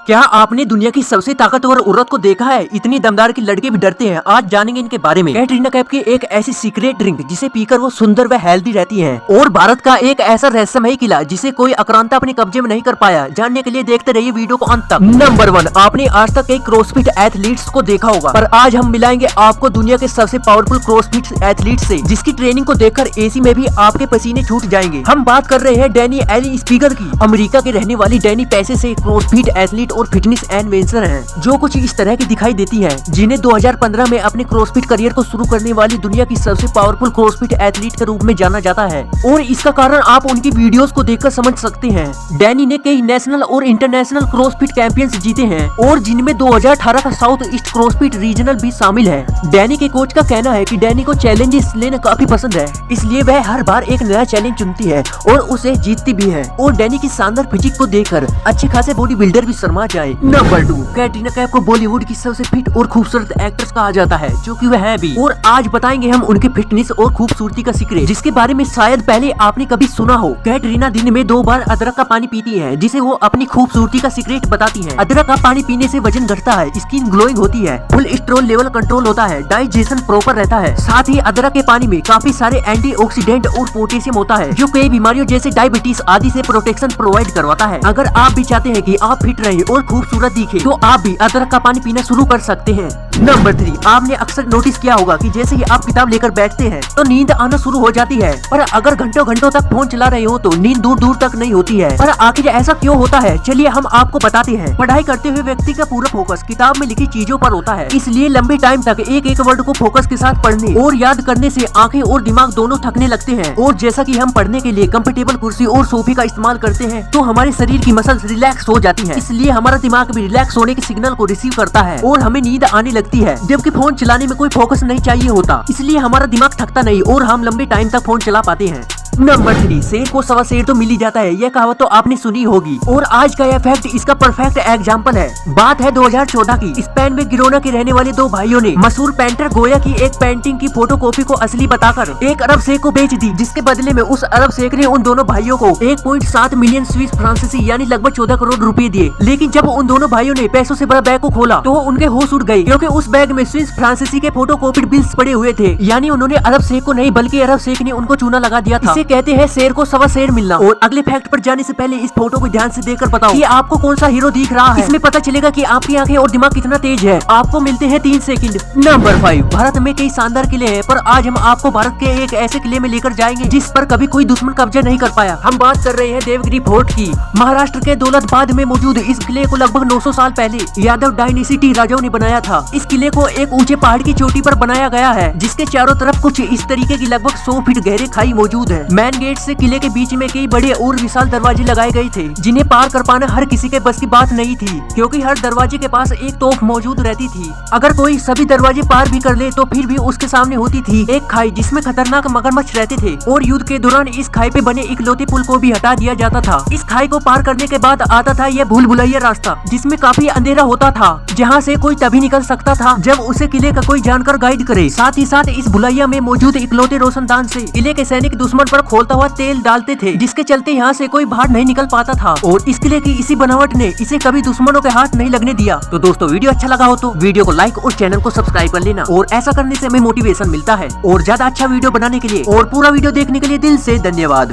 क्या आपने दुनिया की सबसे ताकतवर औरत को देखा है? इतनी दमदार कि लड़के भी डरते हैं। आज जानेंगे इनके बारे में। कैटरीना कैफ की एक ऐसी सीक्रेट ड्रिंक जिसे पीकर वो सुंदर व हेल्दी रहती हैं। और भारत का एक ऐसा रहस्यमय किला जिसे कोई आक्रांता अपने कब्जे में नहीं कर पाया। जानने के लिए देखते रहिए वीडियो को अंत तक। नंबर 1, आपने आज तक कई क्रॉसफिट एथलीट्स को देखा होगा, पर आज हम मिलाएंगे आपको दुनिया के सबसे पावरफुल क्रॉसफिट एथलीट से, जिसकी ट्रेनिंग को देखकर एसी में भी आपके पसीने छूट जाएंगे। हम बात कर रहे हैं डैनी एली स्पीगर की। अमेरिका के रहने वाली डैनी पैसे से क्रॉसफिट एथलीट और फिटनेस इन्फ्लुएंसर हैं, जो कुछ इस तरह की दिखाई देती हैं, जिन्हें 2015 में अपने क्रॉसफिट करियर को शुरू करने वाली दुनिया की सबसे पावरफुल क्रॉसफिट एथलीट के रूप में जाना जाता है। और इसका कारण आप उनकी वीडियोस को देखकर समझ सकते हैं। डैनी ने कई नेशनल और इंटरनेशनल क्रॉसफिट चैंपियंस जीते हैं, और जिनमें 2018 का साउथ ईस्ट क्रॉसफिट रीजनल भी शामिल है। डैनी के कोच का कहना है कि डैनी को चैलेंजेस लेना काफी पसंद है, इसलिए वह हर बार एक नया चैलेंज चुनती है और उसे जीतती भी है। और डैनी की शानदार फिजिक को देखकर अच्छे खासे बॉडी बिल्डर भी शर्मा जाए। नंबर 2, कैटरीना कैफ को बॉलीवुड की सबसे फिट और खूबसूरत एक्ट्रेस कहा जाता है, जो कि वह है भी। और आज बताएंगे हम उनके फिटनेस और खूबसूरती का सीक्रेट, जिसके बारे में शायद पहले आपने कभी सुना हो। कैटरीना दिन में 2 बार अदरक का पानी पीती है, जिसे वो अपनी खूबसूरती का सीक्रेट बताती है। अदरक का पानी पीने से वजन घटता है, स्किन ग्लोइंग होती है, कोलेस्ट्रॉल लेवल कंट्रोल होता है, डाइजेशन प्रॉपर रहता है। साथ ही अदरक के पानी में काफी सारे एंटीऑक्सीडेंट और पोटेशियम होता है, जो कई बीमारियों जैसे डायबिटीज आदि से प्रोटेक्शन प्रोवाइड करवाता है। अगर आप भी चाहते हैं कि आप फिट रहे और खूबसूरत दिखे, तो आप भी अदरक का पानी पीना शुरू कर सकते हैं। नंबर 3, आपने अक्सर नोटिस किया होगा कि जैसे ही आप किताब लेकर बैठते हैं तो नींद आना शुरू हो जाती है, पर अगर घंटों घंटों तक फोन चला रहे हो तो नींद दूर दूर तक नहीं होती है। पर आखिर ऐसा क्यों होता है, चलिए हम आपको बताते हैं। पढ़ाई करते हुए व्यक्ति का पूरा फोकस किताब में लिखी चीजों पर होता है, इसलिए लंबे टाइम तक एक एक वर्ड को फोकस के साथ पढ़ने और याद करने से आंखें और दिमाग दोनों थकने लगते हैं। और जैसा कि हम पढ़ने के लिए कंफर्टेबल कुर्सी और सोफे का इस्तेमाल करते हैं, तो हमारे शरीर की मसल्स रिलैक्स हो जाती है, इसलिए हमारा दिमाग भी रिलैक्स होने के सिग्नल को रिसीव करता है और हमें नींद आने लगती है। जबकि फोन चलाने में कोई फोकस नहीं चाहिए होता, इसलिए हमारा दिमाग थकता नहीं और हम लंबे टाइम तक फोन चला पाते हैं। नंबर 3, शेर को सवा शेर तो मिल ही जाता है, यह कहावत तो आपने सुनी होगी, और आज का यह फैक्ट इसका परफेक्ट एग्जांपल है। बात है 2014 की। स्पेन में गिरोना के रहने वाले 2 भाइयों ने मशहूर पेंटर गोया की एक पेंटिंग की फोटोकॉपी को असली बताकर 1 अरब शेख को बेच दी, जिसके बदले में उस अरब शेख ने उन दोनों भाइयों को 1.7 मिलियन स्विस फ्रांसीसी यानी लगभग 14 करोड़ रुपए दिए। लेकिन जब उन दोनों भाइयों ने पैसों से भरा बैग को खोला तो उनके होश उड़ गए, क्योंकि उस बैग में स्विस फ्रांसीसी के फोटोकॉपीड बिल्स पड़े हुए थे। यानी उन्होंने अरब शेख को नहीं बल्कि अरब शेख ने उनको चूना लगा दिया था। इसे कहते हैं शेर को सवा शेर मिलना। और अगले फैक्ट पर जाने से पहले इस फोटो को ध्यान से देखकर बताओ कि आपको कौन सा हीरो दिख रहा है। इसमें पता चलेगा कि आपकी आंखें और दिमाग कितना तेज है। आपको मिलते हैं 3 सेकंड। नंबर 5, भारत में कई शानदार किले हैं, पर आज हम आपको भारत के एक ऐसे किले में लेकर जाएंगे जिस पर कभी कोई दुश्मन कब्जा नहीं कर पाया। हम बात कर रहे हैं देवगिरी फोर्ट की। महाराष्ट्र के दौलताबाद में मौजूद इस किले को लगभग 900 साल पहले यादव डायनेस्टी राजाओं ने बनाया था। इस किले को एक ऊंचे पहाड़ की चोटी पर बनाया गया है, जिसके चारों तरफ कुछ इस तरीके की लगभग 100 फीट गहरे खाई मौजूद है। मेन गेट से किले के बीच में कई बड़े और विशाल दरवाजे लगाए गए थे, जिन्हें पार कर पाना हर किसी के बस की बात नहीं थी, क्योंकि हर दरवाजे के पास एक तोप मौजूद रहती थी। अगर कोई सभी दरवाजे पार भी कर ले तो फिर भी उसके सामने होती थी एक खाई, जिसमें खतरनाक मगरमच्छ रहते थे। और युद्ध के दौरान इस खाई पे बने इकलौते पुल को भी हटा दिया जाता था। इस खाई को पार करने के बाद आता था यह भूल भुलैया रास्ता, जिसमें काफी अंधेरा होता था, जहाँ से कोई तभी निकल सकता था जब उसे किले का कोई जानकर गाइड करे। साथ ही साथ इस भुलैया में मौजूद इकलौते रोशनदान से किले के सैनिक दुश्मन पर खोलता हुआ तेल डालते थे, जिसके चलते यहाँ से कोई बाहर नहीं निकल पाता था। और इस किले की इसी बनावट ने इसे कभी दुश्मनों के हाथ नहीं लगने दिया। तो दोस्तों, वीडियो अच्छा लगा हो तो वीडियो को लाइक और चैनल को सब्सक्राइब कर लेना, और ऐसा करने से हमें मोटिवेशन मिलता है और ज्यादा अच्छा वीडियो बनाने के लिए। और पूरा वीडियो देखने के लिए दिल से धन्यवाद।